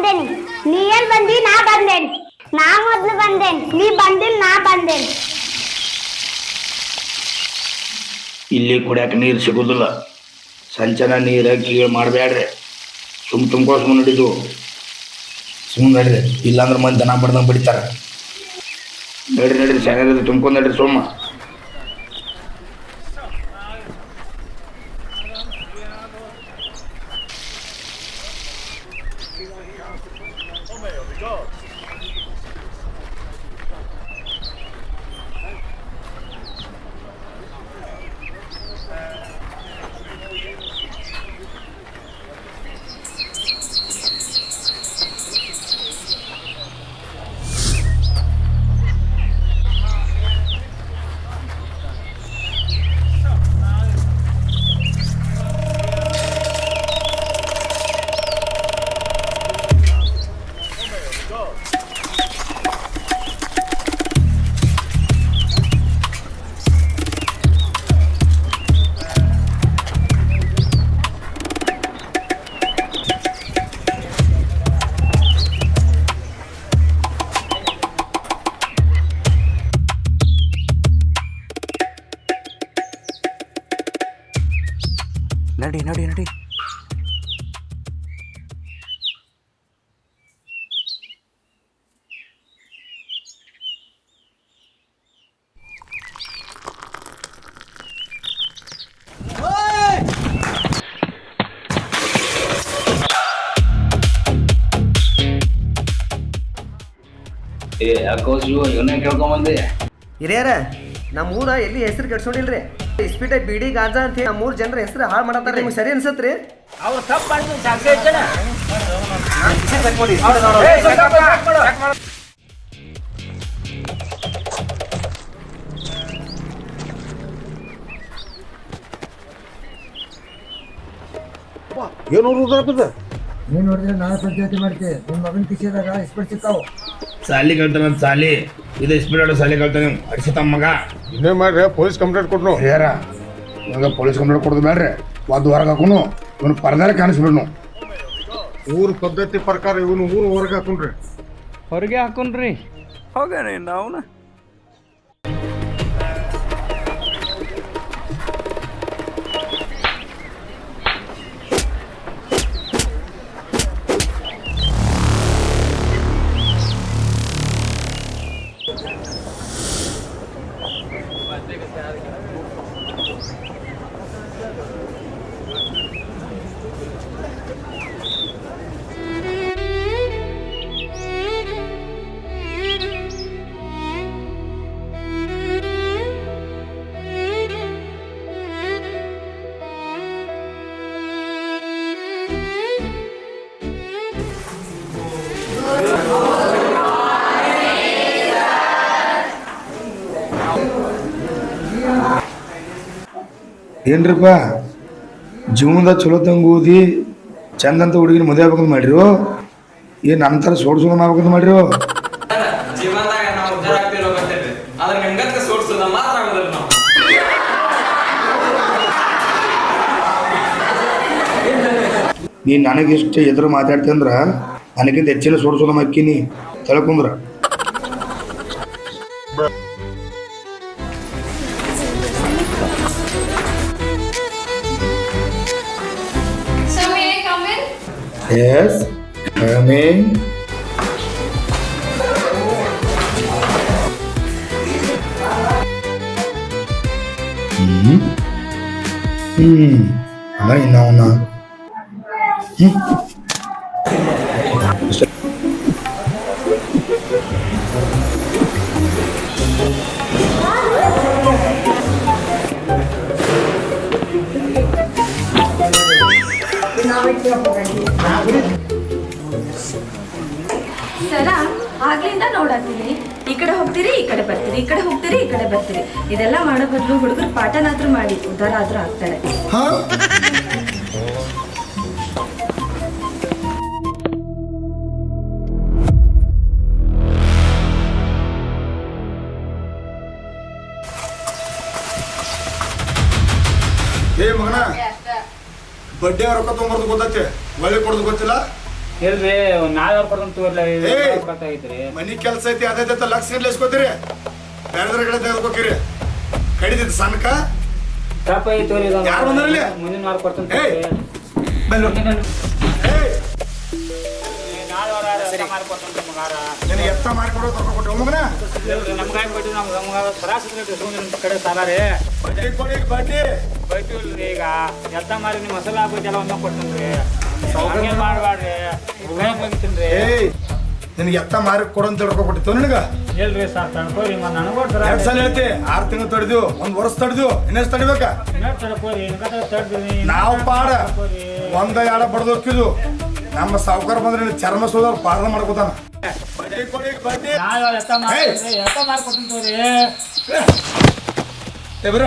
ಬಂದೇನಿ. ನೀ ಏನ್ ಬಂದಿ? ನಾ ಬಂದೇನಿ. ನಾ ಮೊದ್ಲು ಬಂದೇನಿ, ನೀ ಬಂದಿಲ್, ನಾ ಬಂದೇನಿ. ಇಲ್ಲಿ ಕುಡಿಯಾಕ ನೀರು ಸಿಗೋದಿಲ್ಲ. ಸಂಚನ ನೀರು ಕೀಳು ಮಾಡಬೇಡ್ರಿ. ತುಂಬ್ಕೋಸ್ ನಡಿದು ಸುಮ್ಮನೆ ನಡ್ರಿ, ಇಲ್ಲಾಂದ್ರೆ ಮಂದಿ ದನ ಬಡ್ದಂಗೆ ಬಡಿತಾರೆ. ನಡ್ರಿ ಚೆನ್ನಾಗಿರೋದು ತುಂಬ್ಕೊಂಡು ನಡ್ರಿ ಸೋಮ. ನಡಿ ನಡಿ ನಡಿ. ಯಾಕೋ ಶಿವ ಇವನೇ ಕೇಳ್ಕೊಂಬಂದೆ. ಹಿರಿಯರ ನಮ್ಮ ಊರ ಎಲ್ಲಿ ಹೆಸರು ಕೆಡ್ಸೋಡಿಲ್ರಿ. ಇಸ್ಪೀಟ ಬಿಡಿ ಗಾಂಜಾ ಅಂತ ನಮ್ಮ ಮೂರು ಜನರ ಹೆಸರು ಹಾಳು ಮಾಡತ್ತಾರ. ನಿಮ್ಗೆ ಸರಿ ಅನ್ಸತ್ರಿ? ಅವ್ರು ತಪ್ಪು ಮಾಡಿದ್ರು ಏನು ಓದುದಪ್ಪ? ನೀನು ನೋಡಿದ್ರೆ ನಾಳೆ ಪಂಚಾಯತಿ ಮಾಡ್ತೀವಿ. ನಿಮ್ಮ ಮಗನ ಕಿಸಿದಾಗ ಇಸ್ಪೀಟ್ ಸಿಕ್ಕಾವು. ಸಾಲಿ ಕಳ್ತಾನ ಸಾಲಿ ಇದು ಇಸ್ಪೀಟ್ ಸಾಲಿ ಕಳ್ತಾನೆ ಅಡಿಸಿ ತಮ್ಮ ಮಗ. ಇನ್ನೇ ಮಾಡ್ರಿ, ಪೊಲೀಸ್ ಕಂಪ್ಲೇಂಟ್ ಕೊಟ್ರು. ಯಾರ ಇವಾಗ ಪೊಲೀಸ್ ಕಂಪ್ಲೇಂಟ್ ಕೊಡೋದು ಬೇಡ್ರಿ. ಒಂದು ಹೊರಗೆ ಹಾಕೋನು ಇವನು ಪರದಾರ ಕಾಣಿಸ್ಬಿಡ್ನು. ಊರ್ ಪದ್ಧತಿ ಪ್ರಕಾರ ಇವನು ಊರು ಹೊರಗೆ ಹಾಕೊಂಡ್ರಿ. ಹೊರಗೆ ಹಾಕೊಂಡ್ರಿ ಹೋಗ್ಯಾನ ಅವನ. ಏನ್ರಿಪ್ಪ ಜೀವನದಾಗ ಚಲೋ ತಂಗ ಓದಿ ಚಂದಂತ ಹುಡುಗಿನ ಮದುವೆ ಆಗ್ಬೇಕಂತ ಮಾಡಿರು. ಏನು ನನ್ನ ಥರ ಸೋಡ್ಸೋದು ಆಗ್ಬೇಕಂತ ಮಾಡಿರು. ಜೀವನದಾಗ ನಾವು ಉದ್ಧಾರ ಆಗ್ತಿರೋ ಗೊತ್ತಿರ್ರಿ, ಆದ್ರೆ ನಿಮ್ಗಂತ ಸೋಡ್ಸೋದ ಮಾತ್ರ ಆಗೋದಿಲ್ಲ ನಾವು. ನೀನು ನನಗಿಷ್ಟು ಎದುರು ಮಾತಾಡ್ತಂದ್ರ ನನಗಿಂತ ಹೆಚ್ಚಿನ ಸೋಡ್ಸೋದ ಮಕ್ಕಿನಿ ತಿಳ್ಕೊಂಡ್ರ. Yes, coming. ಅಲ್ಲ ಇನ್ನ ಅವನ ಸರ ಆಗ್ಲಿಂದ ನೋಡತ್ತೀರಿ. ಈ ಕಡೆ ಹೋಗ್ತೀರಿ, ಈ ಕಡೆ ಬರ್ತೀರಿ, ಈ ಕಡೆ ಹೋಗ್ತೀರಿ, ಈ ಕಡೆ ಬರ್ತೀರಿ. ಇದೆಲ್ಲ ಮಾಡೋ ಬದಲು ಹುಡುಗರು ಪಾಠನಾದ್ರೂ ಮಾಡಿ ಉದ್ಧಾರ ಆದ್ರೂ ಆಗ್ತಾರೆ. ಏ ಮಗನ, ಬಡ್ಡಿ ರೊಕ್ಕ ತೊಗೊಂಬರ್ದು ಗೊತ್ತೈತೆ, ಒಳ್ಳೆ ಕೊಡೋದು ಗೊತ್ತಿಲ್ಲ. ಇಲ್ರಿ ನಾಳೆ ಕೊಡ್ತಂತ ತೋರ್ಲಿ ಮನಿ ಕೆಲಸ ಐತಿ ಅದೇ ಲಕ್ಷ ಇಸ್ಕೋತೀರಿ ಬೇರೆ ಕಡೆ ತೆಗೆದುಕೋಕಿರಿ ಕಡಿದಿತ್ತು ಸಣ್ಣಕ ತಪ್ಪ ಐತಿ ಯಾರು ಬಂದ್ರಲ್ಲಿ ಮುಂದಿನ ವಾರ ಕೊಡ್ತಂತ ನಾಳೆ ವಾರ ಮಾಡ್ಕೊಡ್ತಂತ ಮಗಾರ ನಿನಗೆ ಎತ್ತ ಮಾಡಿಕೊಡೋ ತಗೊಂಡು ಮಗನ ನಮ್ಗಾಗಿ ಕೊಟ್ಟು ನಮ್ಗೆ ಸರಾಸರಿ ಕಡೆ ಸಾಲಾರಿ ಬಡ್ಡಿ ಕೊಡಿ ಬಡ್ಡಿ ಬೈತಿಲ್ರಿ ಈಗ ಎತ್ತ ಮಾರಿ ನಿಮ್ಮ ಮಸಾಲ ಹಾಕ್ಬಿಟ್ಟೆಲ್ಲ ಒಂದ ಕೊಡ್ತೇನ್ರಿ ಹಂಗೆ ಮಾಡ್ಬೇಡ್ರಿ ಮುಗಿತೀನಿ ನಿನಗೆ ಎತ್ತ ಮಾರಿ ಕೊಡು ಅಂತ ಹೇಳ್ಕೊಟ್ಟಿತ್ತು ನಿನಗ ಇಲ್ರಿ ಸರ್ ತಡ್ಕೋರಿ ಮತ್ತೆ ನನಗೋಡ್ತಾರ 2 ಸಲ ಹೇಳ್ತಿ 6 ತಿಂಗಳು ತಡೆದು 1 ವರ್ಷ ತಡೆದು ಇನ್ನೆಷ್ಟು ತಡಿಬೇಕ ತಡ್ಕೋರಿ ತಡ್ದಿನಿ ನಾವು ಪಾಡ 1-2 ಬಡ್ದು ಹೋಗಿದ್ದು ನಮ್ಮ ಸಾವುಕಾರ ಬಂದ್ರೆ ಚರ್ಮ ಸೋದ ಪಾದ ಮಾಡ್ಕೋತಾನ ಬಡ್ಡಿ ಕೊಡಿ ಬಡ್ಡಿ ನಾಳೆ ಎತ್ತ ಮಾಡ್ಕೊಡ್ತೀನಿ ತೋರಿ ಬರ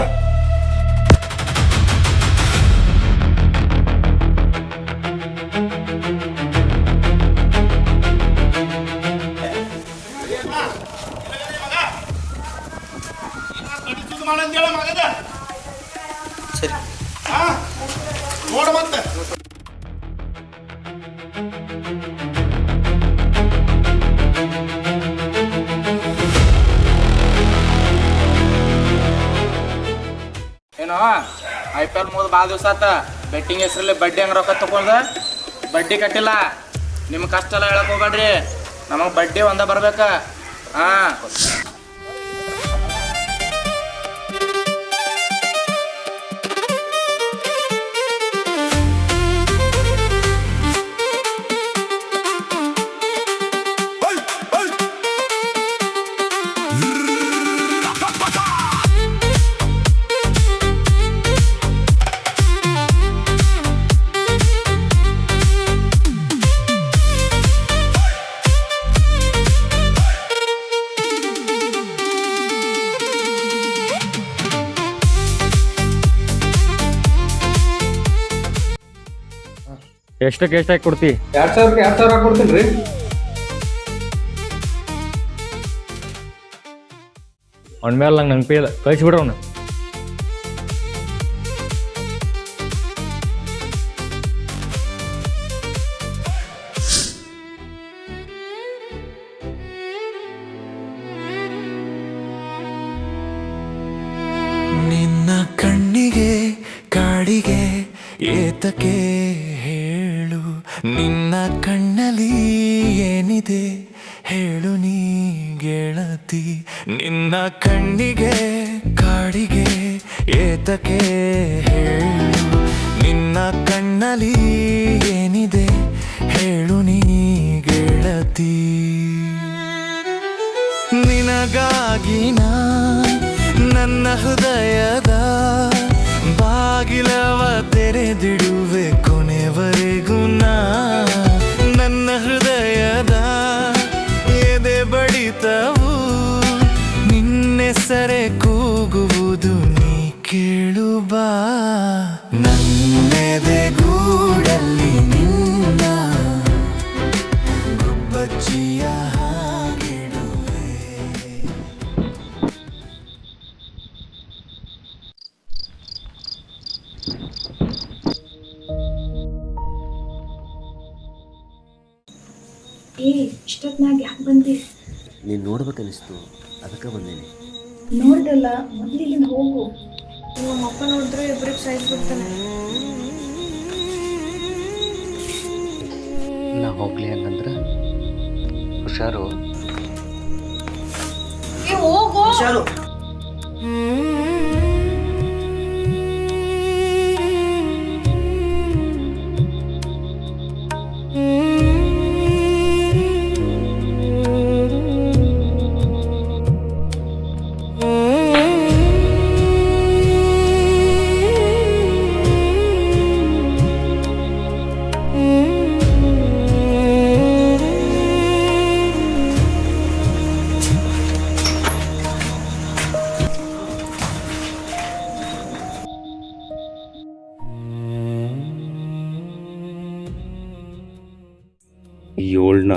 ಸರಿ ನೋಡ ಮತ್ತೆ ಏನೋ IPL ಮುಗಿದು ಭಾಳ ದಿವಸ ಆತ ಬೆಟ್ಟಿಂಗ್ ಹೆಸರಲ್ಲಿ ಬಡ್ಡಿ ಹಂಗೆ ರೊಕ್ಕ ತಗೊಂಡ ಬಡ್ಡಿ ಕಟ್ಟಿಲ್ಲ ನಿಮ್ಮ ಕಷ್ಟ ಎಲ್ಲ ಹೇಳಕ್ ಹೋಗ್ಬೇಡ್ರಿ ನಮಗೆ ಬಡ್ಡಿ ಒಂದ ಬರ್ಬೇಕ ಹಾಂ ಎಷ್ಟಕ್ಕೆ ಎಷ್ಟಾಗಿ ಕೊಡ್ತಿ 2,000 ಕೊಡ್ತೀನಿ ರೀ ಅವ್ನ ಮೇಲೆ ನಂಗೆ ಪೇ ಕಳಿಸ್ಬಿಡ್ರ ಅವ್ನು ನಿನ್ನ ಕಣ್ಣಿಗೆ ಕಾಡಿಗೆ ಏತಕ್ಕೆ ಹೇಳು ನಿನ್ನ ಕಣ್ಣಲ್ಲಿ ಏನಿದೆ ಹೇಳು ನೀ ಗೆಳತಿ ನಿನ್ನ ಕಣ್ಣಿಗೆ ಕಾಡಿಗೆ ಏತಕ್ಕೆ ಹೇಳು ನಿನ್ನ ಕಣ್ಣಲ್ಲಿ ಏನಿದೆ ಹೇಳು ನೀ ಗೆಳತಿ ನಿನಗಾಗಿ ನನ್ನ ಹೃದಯದ ಬಾಗಿಲವ ತೆರೆದಿಡುವೆ ಕೊನೆವರೆಗೂ ನನ್ನ ಹೃದಯದ ಎದೆ ಬಡಿತವು ನಿನ್ನೆಸರೆ ಕೂಗುವುದು ನೀ ಕೇಳು ಬಾ ನನ್ನೆದೆ ಗೂಡಲ್ಲಿ ನಿನ್ನ ಗುಬ್ಬಚ್ಚಿಯ ಹಾಗಿಡುವೆ ಇಷ್ಟೊತ್ನಾಗ ಯಾಕೆ ಬಂದಿ? ನೀನು ನೋಡ್ಬೇಕನ್ನಿಸ್ತು ಅದಕ್ಕೆ ಬಂದೇನಿ. ನೋಡ್ದಲ್ಲ ಮೊದ್ಲು ಇಲ್ಲಿಂದ ಹೋಗು. ನಮ್ಮ ಅಪ್ಪ ನೋಡಿದ್ರೆ ಇಬ್ಬರಿಗೆ ಸೈಜ್ ಬಿಡ್ತಾನೆ. ನಾ ಹೋಗ್ಲಿ ಹಂಗಂದ್ರ ಹುಷಾರು ಹುಷಾರು. ಏಳ್ನ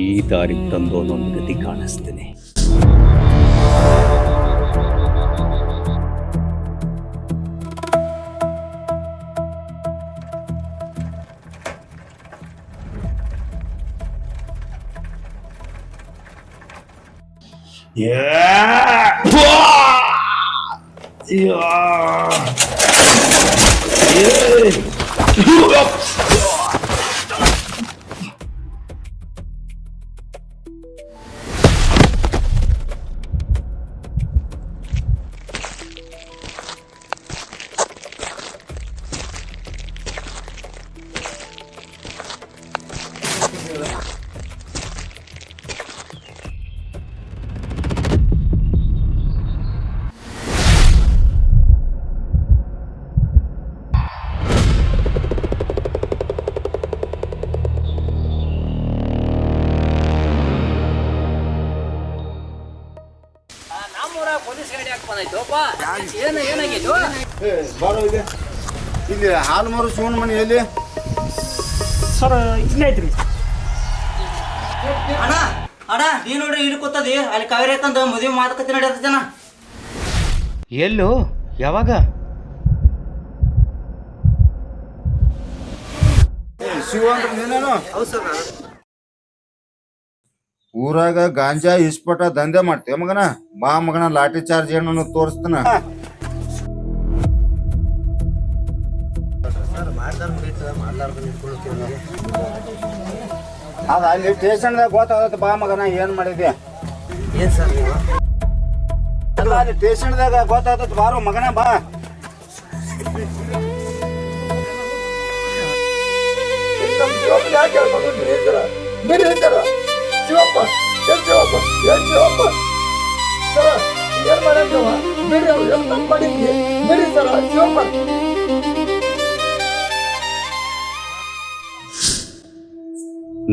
ಈ ದಾರಿಗೆ ತಂದೋನೊಂದು ಗತಿ ಕಾಣಿಸ್ತೀನಿ. ಇಲ್ಲಿ ಹಾಲು ಮಾರು ಶಿವನ ಮನೆ ಎಲ್ಲಿ ಸರ್ ಇಲ್ಲೇ ಐತ್ರಿ. ಅಣ್ಣ ಅಣ್ಣ ನೀ ನೋಡ್ರಿ ಇಲ್ಲಿ ಕೂತದಿ ಅಲ್ಲಿ ಕಾವೇರಿ ಯಾಕಂದ ಮದುವೆ ಮಾತುಕತೆ ನಡೆಯತ್ತ ಜನ. ಎಲ್ಲೋ ಯಾವಾಗ? ಶಿವ ಅಂದ್ರೆ ನೀನೇನು? ಹೌದು ಸರ್ ನಾನು. ಊರಾಗ ಗಾಂಜಾ ಇಸ್ಪಟ ದಂಧೆ ಮಾಡ್ತೇವ ಮಗನ. ಬಾ ಮಗನ, ಲಾಠಿ ಚಾರ್ಜ್ ಏನು ತೋರಿಸ್ತಾನ. ಅದ ಅಲ್ಲಿ ಸ್ಟೇಷನ್ದಾಗ ಗೊತ್ತಾಗತ್ತ. ಬಾ ಮಗನ, ಏನ್ ಮಾಡಿದೆ? ಏನ್ ಸರ್ ನೀವು? ಅಲ್ಲ, ಅಲ್ಲಿ ಸ್ಟೇಷನ್ದಾಗ ಗೊತ್ತಾಗತ್ತ. ಬಾರೋ ಮಗನ, ಬಾ.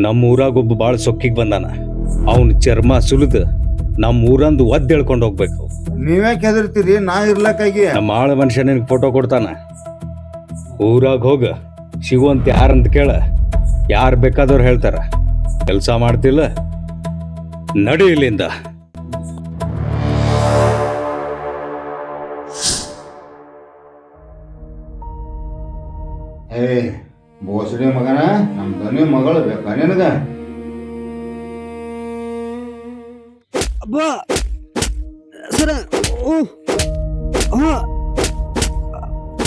ನಮ್ಮ ಊರಾಗೊಬ್ಬ ಭಾಳ ಸೊಕ್ಕಿಗೆ ಬಂದಾನ. ಅವನ ಚರ್ಮ ಸುಲಿದು ನಮ್ಮ ಊರಂದು ಒದ್ದು ಹೇಳ್ಕೊಂಡು ಹೋಗ್ಬೇಕು. ನೀವೇ ಕೆದರ್ತೀರಿ, ನಾ ಇರ್ಲಕ್ಕಾಗಿ. ನಮ್ಮ ಆಳ ಮನುಷ್ಯ ನಿನಗೆ ಫೋಟೋ ಕೊಡ್ತಾನ. ಊರಾಗ ಹೋಗ ಶಿವು ಅಂತ ಯಾರಂತ ಕೇಳ. ಯಾರು ಬೇಕಾದವ್ರು ಹೇಳ್ತಾರ. ಕೆಲಸ ಮಾಡ್ತಿಲ್ಲ, ನಡಿ ಇಲ್ಲಿಂದ. ಏ ಬೋಸಡಿ ಮಗನ, ನಮ್ ದನಿ ಮಗಳು ಬೇಕಾ ನಿನಗ?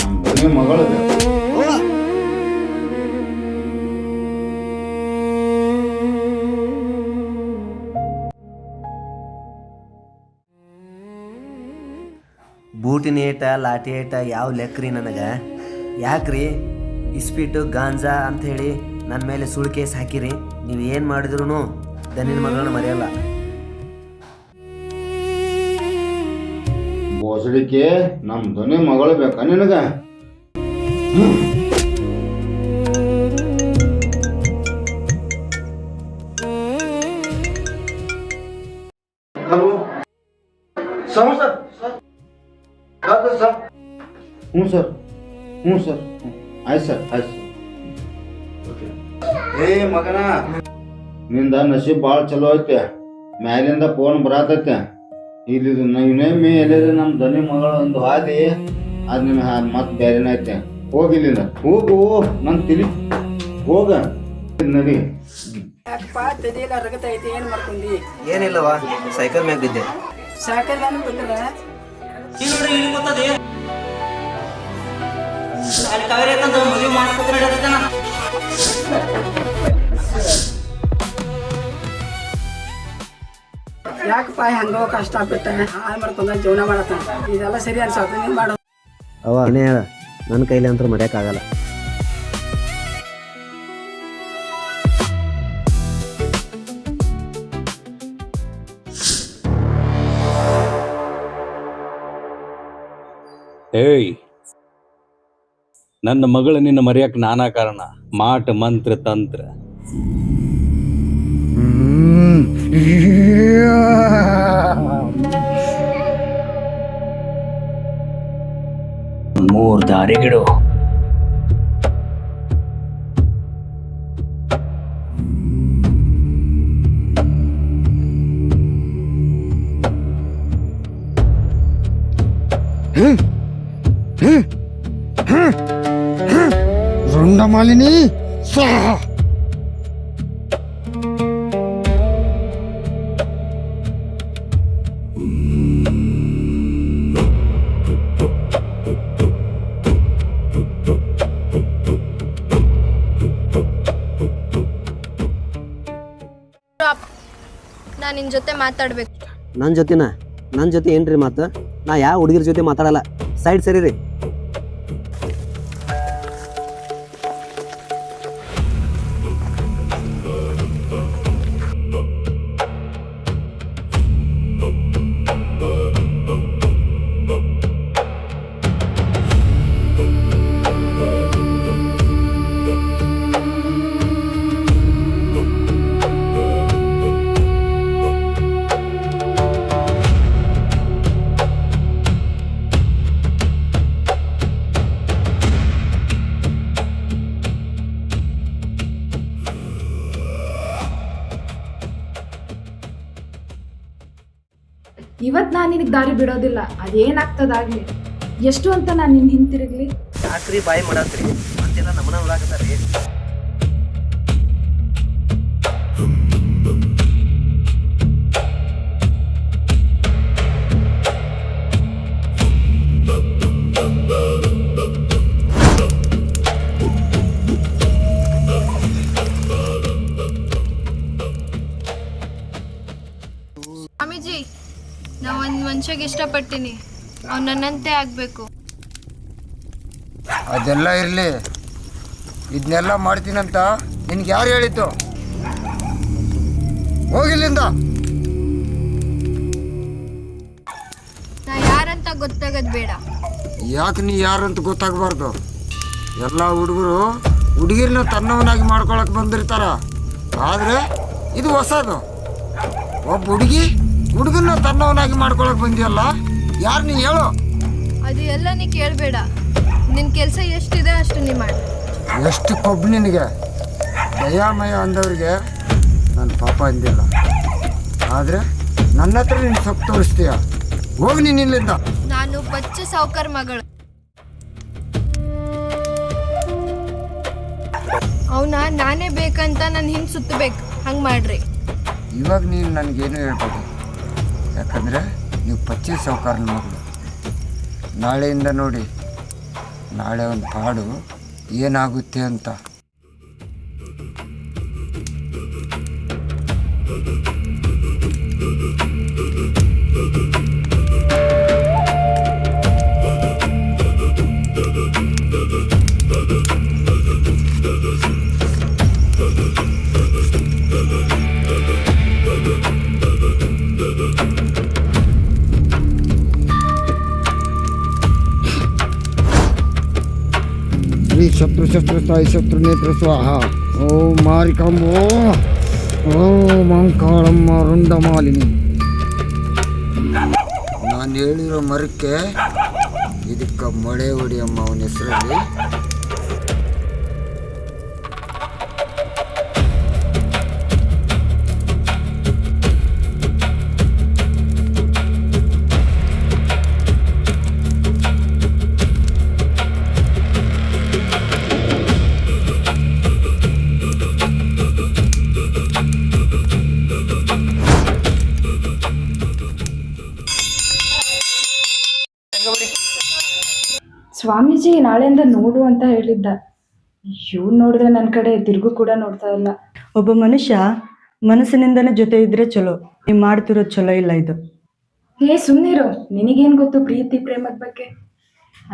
ನಮ್ ದನಿ ಮಗಳು ಬೇಕಾ? ಬೂಟಿನ ಏಟ ಲಾಠಿ ಏಟ ಯಾವ ಲೆಕ್ಕ್ರಿ ನನಗೆ? ಯಾಕ್ರಿ ಇಸ್ಪೀಟು ಗಾಂಜಾ ಅಂಥೇಳಿ ನನ್ನ ಮೇಲೆ ಸುಳ್ಳು ಕೇಸ್ ಹಾಕಿರಿ? ನೀವು ಏನು ಮಾಡಿದ್ರು ದನಿನ ಮಗಳನ್ನ ಮರೆಯಲ್ಲ. ಬೋಸಡಿಕೆ, ನಮ್ ದನಿ ಮಗಳು ಬೇಕಾ ನಿನಗ? Hello sir. ಸರ್ ಹ್ಞೂ ಸರ್, ಹ್ಞೂ ಸರ್, ಆಯ್ತು ಸರ್, ಆಯ್ತು ಸರ್. ಏ ಮಗನ, ನಿಂದ ನಸೀಬ್ ಭಾಳ ಚಲೋ ಐತೆ. ಮ್ಯಾಲಿಂದ ಫೋನ್ ಬರತೈತೆ. ಇಲ್ಲಿ ಇನ್ನೊಮ್ಮೆ ಎಲ್ಲಿದೆ ನಮ್ಮ ದನಿ ಮಗಳ ಒಂದು ಹಾದಿ, ಅದು ನಿನ್ನ ಮತ್ತೆ ಬೇರೆನ ಐತೆ. ಹೋಗಿಲ್ಲಿಂದ ಹೋಗು, ನನ್ನ ತಿಳಿ ಹೋಗ ನಡಿ. ಏನಿಲ್ಲವಾ, ಸೈಕಲ್ ಮ್ಯಾಗ ಬಿದ್ದೆ. ಅಲ್ಲಿ ಕಾವೇರಿ ಯಾಕಂದ ಮದುವೆ ಮಾತುಕತೆ ನಡೆಯತ್ತ ಜನ. ಯಾಕಪ್ಪ ಹೆಂಗೋ ಕಷ್ಟಪಟ್ಟ ಹಾಳು ಮಾಡ್ಕೊಂಡ ಜೀವನ ಮಾಡತ್ತ, ಇದೆಲ್ಲ ಸರಿ ಅನ್ಸತ್ತ. ನೀನ್ ಮಾಡು ಅವ ಅಣ್ಣೇ ಹೇಳ, ನನ್ನ ಕೈಲಿ ಅಂತೂ ಮರೆಯೋಕ್ಕಾಗಲ್ಲ. ಏಯ್, ನನ್ನ ಮಗಳ ನಿನ್ನ ಮರೆಯಕ್ಕೆ ನಾನಾ ಕಾರಣ. ಮಾಟ ಮಂತ್ರ ತಂತ್ರ. ಮೂರು ದಾರಿಗಿಡು. ರುಂಡಮಾಲಿನಿ ಸ್ವಾಹ. ನಿನ್ ಜೊತೆ ಮಾತಾಡ್ಬೇಕು. ನನ್ನ ಜೊತೆ ಏನ್ರಿ ಮಾತು? ನಾ ಯಾವ ಹುಡುಗಿರ ಜೊತೆ ಮಾತಾಡಲ್ಲ. ಸೈಡ್ ಸರಿ ರೀ. ಇವತ್ತು ನಾನು ನಿನಗೆ ದಾರಿ ಬಿಡೋದಿಲ್ಲ. ಅದೇನಾಗ್ತದಾಗ್ಲಿ. ಎಷ್ಟು ಅಂತ ನಾನು ನಿನ್ನ ಹಿಂತಿರುಗ್ಲಿ? ಯಾಕ್ರಿ ಬಾಯಿ ಮಾಡತ್ರಿ? ಮತ್ತೆಲ್ಲ ನಮ್ಮನ್ನ ನೋಡಾಕತ್ತಾರ್ರಿ. ಸ್ವಾಮೀಜಿ, ನಾ ಒಂದು ಮನುಷ್ಯಗೆ ಇಷ್ಟಪಟ್ಟಿನಿ. ಅವ್ನು ನನ್ನಂತೆ ಆಗಬೇಕು. ಅದೆಲ್ಲ ಇರಲಿ, ಇದನ್ನೆಲ್ಲ ಮಾಡ್ತೀನಂತ ನಿನ್ಗೆ ಯಾರು ಹೇಳಿದ್ದು? ಹೋಗಿಲ್ಲಿಂದ. ನಾ ಯಾರಂತ ಗೊತ್ತಾಗದ್ ಬೇಡ. ಯಾಕೆ ನೀ ಯಾರಂತ ಗೊತ್ತಾಗಬಾರ್ದು? ಎಲ್ಲ ಹುಡುಗರು ಹುಡುಗಿರನ್ನ ತನ್ನವನಾಗಿ ಮಾಡ್ಕೊಳಕ್ಕೆ ಬಂದಿರ್ತಾರ. ಆದರೆ ಇದು ಹೊಸದು. ಒಬ್ಬ ಹುಡುಗನ್ನ ತನ್ನವನಾಗಿ ಮಾಡ್ಕೊಳಕ್ಕೆ ಬಂದಿಯಲ್ಲ, ಯಾರು ನೀ ಹೇಳು? ಅದು ಎಲ್ಲ ನೀ ಕೇಳಬೇಡ. ನಿನ್ನ ಕೆಲಸ ಎಷ್ಟಿದೆ ಅಷ್ಟು ನೀ ಮಾಡಿ. ಎಷ್ಟು ಕೊಬ್ಬು ನಿನಗೆ? ದಯಾಮಯ ಅಂದವ್ರಿಗೆ ನಾನು ಪಾಪ ಅಂದಿಲ್ಲ. ಆದರೆ ನನ್ನ ಹತ್ರ ನೀನು ಸೊಪ್ಪು ತೋರಿಸ್ತೀಯ. ಹೋಗಿ ನೀನು ಇಲ್ಲಿಂದ. ನಾನು ಬಚ್ಚ ಸಾವುಕಾರ ಮಗಳು. ಅವನ ನಾನೇ ಬೇಕಂತ ನನ್ನ ಹಿಂದೆ ಸುತ್ತಬೇಕು. ಹಂಗೆ ಮಾಡ್ರಿ. ಇವಾಗ ನೀನು ನನಗೇನು ಹೇಳ್ಬೋದು, ಯಾಕಂದರೆ ನೀವು ಪಚ್ಚಿ ಸಾವುಕಾರನ ಮಗಳು. ನಾಳೆಯಿಂದ ನೋಡಿ, ನಾಳೆ ಒಂದು ಪಾಡು ಏನಾಗುತ್ತೆ ಅಂತ. ಶತ್ರು ಶಸ್ತ್ರ ತಾಯಿ ಶತ್ರು ನೇತ್ರ ಸ್ವಾಹ. ಓಂ ಮಾರಿಕಾಂಬೋ, ಓಂ ಅಂಕಾಳಮ್ಮ ರುಂಡಮಾಲಿನಿ. ನಾನು ಹೇಳಿರೋ ಮರಕ್ಕೆ ಇದಕ್ಕೆ ಮಳೆ ಹೊಡಿಯಮ್ಮ ಅವನ ಹೆಸರಲ್ಲಿ. ಸ್ವಾಮೀಜಿ ನಾಳೆಯಿಂದ ನೋಡು ಅಂತ ಹೇಳಿದ್ದ. ಇವ್ನು ನೋಡಿದ್ರೆ ನನ್ನ ಕಡೆ ತಿರುಗು ಕೂಡ ನೋಡ್ತಾ ಇಲ್ಲ. ಒಬ್ಬ ಮನುಷ್ಯ ಮನಸ್ಸಿನಿಂದನೇ ಜೊತೆ ಇದ್ರೆ ಚಲೋ. ನೀವು ಮಾಡ್ತಿರೋದು ಚಲೋ ಇಲ್ಲ ಇದು. ಹೇ ಸುಮ್ಮನಿರು. ನಿನಗೇನು ಗೊತ್ತು ಪ್ರೀತಿ ಪ್ರೇಮದ ಬಗ್ಗೆ?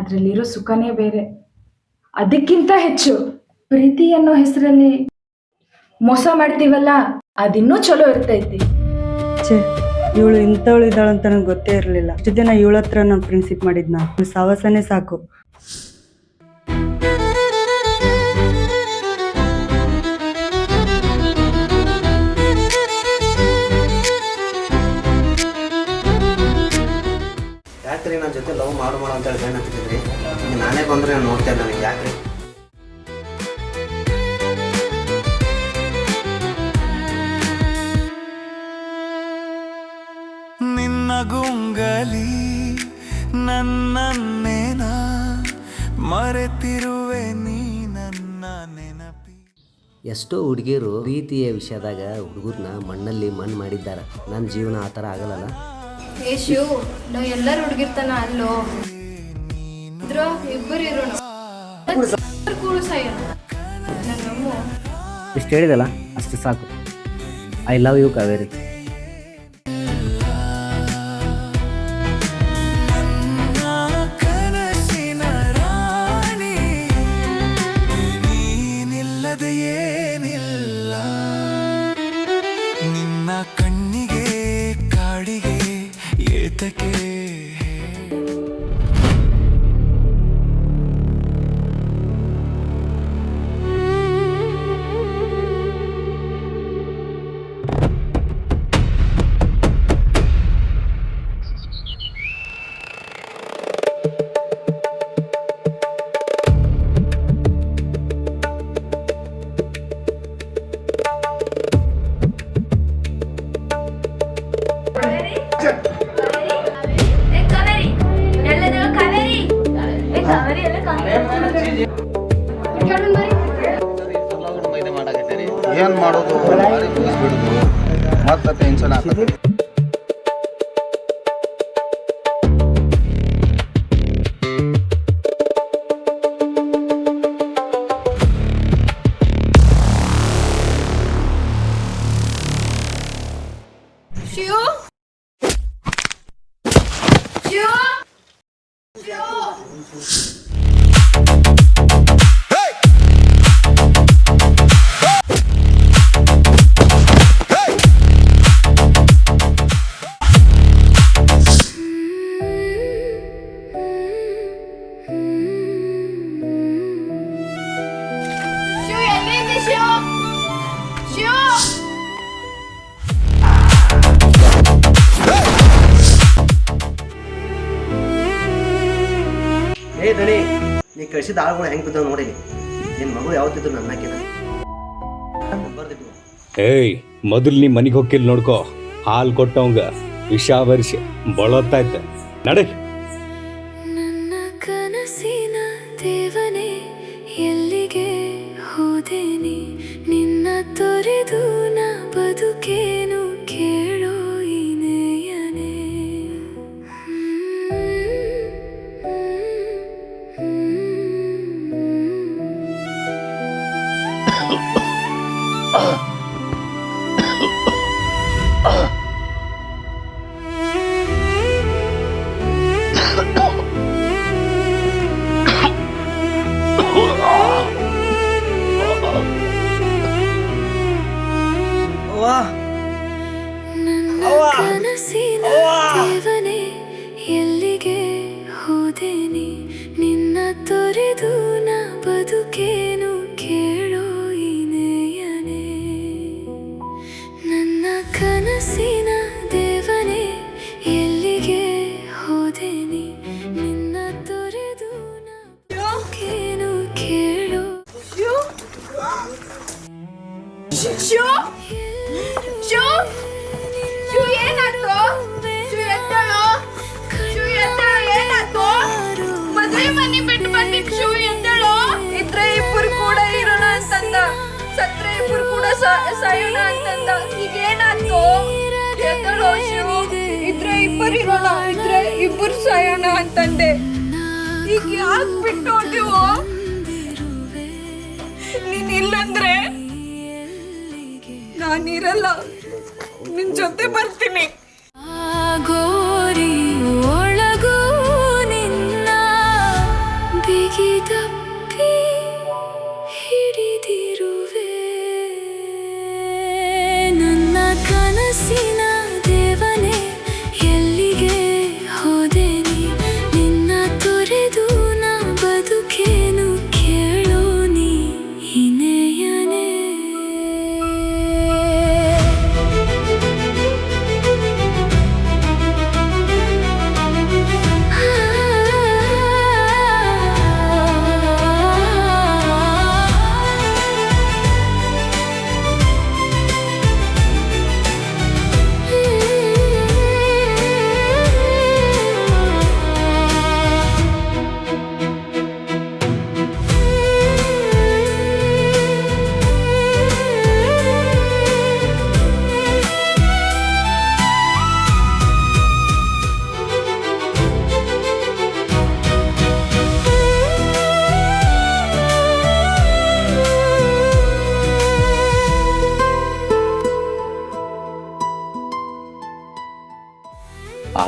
ಅದರಲ್ಲಿರೋ ಸುಖನೇ ಬೇರೆ. ಅದಕ್ಕಿಂತ ಹೆಚ್ಚು ಪ್ರೀತಿ ಅನ್ನೋ ಹೆಸರಲ್ಲಿ ಮೋಸ ಮಾಡ್ತೀವಲ್ಲ, ಅದಿನ್ನೂ ಚಲೋ ಇರ್ತೈತಿ. ಛೇ, ಇವಳು ಇಂಥವಳು ಇದ್ದಾಳಂತ ನನಗೆ ಗೊತ್ತೇ ಇರಲಿಲ್ಲ. ಇಷ್ಟು ದಿನ ಇವಳ ಹತ್ರ ನಾನು ಫ್ರೆಂಡ್ಶಿಪ್ ಮಾಡಿದ್ನ. ಸಾವಾಸನೇ ಸಾಕು. ಯಾಕ್ರಿ ನನ್ನ ಜೊತೆ ಲವ್ ಮಾಡು ಅಂತ ಹೇಳಿ ಗಂಡು ಹತ್ತಿದ್ರಿ? ನಾನೇ ಬಂದ್ರೆ ನಾನು ನೋಡ್ತೇನೆ. ನನಗೆ ಯಾಕ್ರಿ? ನಿನ್ನ ಗುಂಗಲಿ ನನ್ನನ್ನೇನ ಮರೆತಿರುವೆ ನೀ ನನ್ನ ನೆನಪಿ. ಎಷ್ಟೋ ಹುಡುಗಿಯರು ಪ್ರೀತಿಯ ವಿಷಯದಾಗ ಹುಡುಗರನ್ನ ಮಣ್ಣಲ್ಲಿ ಮಣ್ಣು ಮಾಡಿದ್ದಾರೆ. ನನ್ನ ಜೀವನ ಆ ಥರ ಆಗಲ್ಲ. ಏ ಶಿವ್, ನಾವು ಎಲ್ಲರೂ ಹುಡುಗಿರ್ತಾನ ಅಲ್ಲೋ. ಇಬ್ಬರು ಇರೋಣ. ಇಷ್ಟು ಹೇಳಿದಲ್ಲ ಅಷ್ಟು ಸಾಕು. I love you Kaveri. ಏನ್ ಮಾಡೋದು ಬಿಡುದು ಮತ್ತೆ ಟೆನ್ಷನ್ ಆಗ್ತದೆ. ಏ ದಣಿ, ನೀ ಕಳಿಸಿದ ಆಳುಗಳು ಹೆಂಗೆ ಬಿದ್ದಾವ ನೋಡಿ. ನಿನ್ನ ಮಗಳು ಯಾವತ್ತಿದ್ರು ನನ್ನ ಹಾಕಿದ ಬರ್ದಿಟ್ಟು. ಏಯ್, ಮೊದಲು ನೀ ಮನೆಗೆ ಹೋಗಿಲ್ ನೋಡ್ಕೋ. ಹಾಲು ಕೊಟ್ಟವಂಗ ವಿಷ ವರ್ಷ ಬಳತ್ತಾಯ್ತ. ನಡೆ. ನನ್ನ ಕನಸಿನ ದೇವನೇ ಎಲ್ಲಿಗೆ ಹೋದೇನಿ, ನಿನ್ನ ತೊರೆದು ನಾ ಬದುಕೇನು ಕೇಳೋ ಈ ನಯನೇ. ನನ್ನ ಕನಸಿನ ದೇವನೇ ಎಲ್ಲಿಗೆ ಹೋದೇನಿ, ನಿನ್ನ ತೊರೆದು ನಾ ಬದುಕೇನು ಕೇಳೋ ಈ ನಯನೇ. ನನ್ನ ಕನಸಿನ ದೇವನೇ ಎಲ್ಲಿಗೆ ಹೋದೇನಿ, ನಿನ್ನ ತೊರೆದು ನಾ ಬದುಕೇನು ಕೇಳೋ. ಮದುವೆ ಮನೆ ಬಿಟ್ಟು ಬಂದಿದ್ ಶೂ ಎದ್ದಳು. ಇದ್ರೆ ಇಬ್ಬರು ಕೂಡ ಇರೋಣ ಅಂತಂದ, ಸತ್ರೆ ಇಬ್ಬರು ಕೂಡ ಸಾಯೋಣ ಅಂತಂದ. ಈಗೇನಾಯ್ತು? ಎದ್ದಳು ಶಿವು. ಇದ್ರೆ ಇಬ್ಬರು ಇರೋಣ, ಇದ್ರೆ ಇಬ್ಬರು ಸಾಯೋಣ ಅಂತಂದೆ. ಈಗ ಯಾಕೆ ಬಿಟ್ಟು ಹೊಟ್ಟಿವು? ನೀನ್ ಇಲ್ಲಂದ್ರೆ ನಾನಿರಲ್ಲ, ನಿನ್ ಜೊತೆ ಬರ್ತೀನಿ. ಗೋರಿ ಒಳಗೂ ನಿನ್ನ ಬಿಗಿದಪ್ಪಿ ಹಿಡಿದಿರುವೆ. ನನ್ನ ಕನಸಿನ ದೇವನೇ ಎಲ್ಲಿಗೆ ಹೋದೇನಿ, ನಿನ್ನ ತೊರೆದು ನಾ ಬದುಕೇನು ಕೇಳೋ ನೀ ಹಿನೆಯನೇ.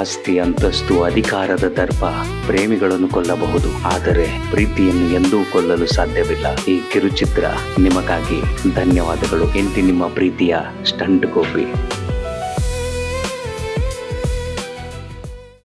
ಆಸ್ತಿ, ಅಂತಸ್ತು, ಅಧಿಕಾರದ ದರ್ಪ ಪ್ರೇಮಿಗಳನ್ನು ಕೊಲ್ಲಬಹುದು, ಆದರೆ ಪ್ರೀತಿಯನ್ನು ಎಂದೂ ಕೊಲ್ಲಲು ಸಾಧ್ಯವಿಲ್ಲ. ಈ ಕಿರುಚಿತ್ರ ನಿಮಗಾಗಿ ಧನ್ಯವಾದಗಳು. ಎಂತಿ ನಿಮ್ಮ ಪ್ರೀತಿಯ ಸ್ಟಂಟ್ ಗೋಪಿ.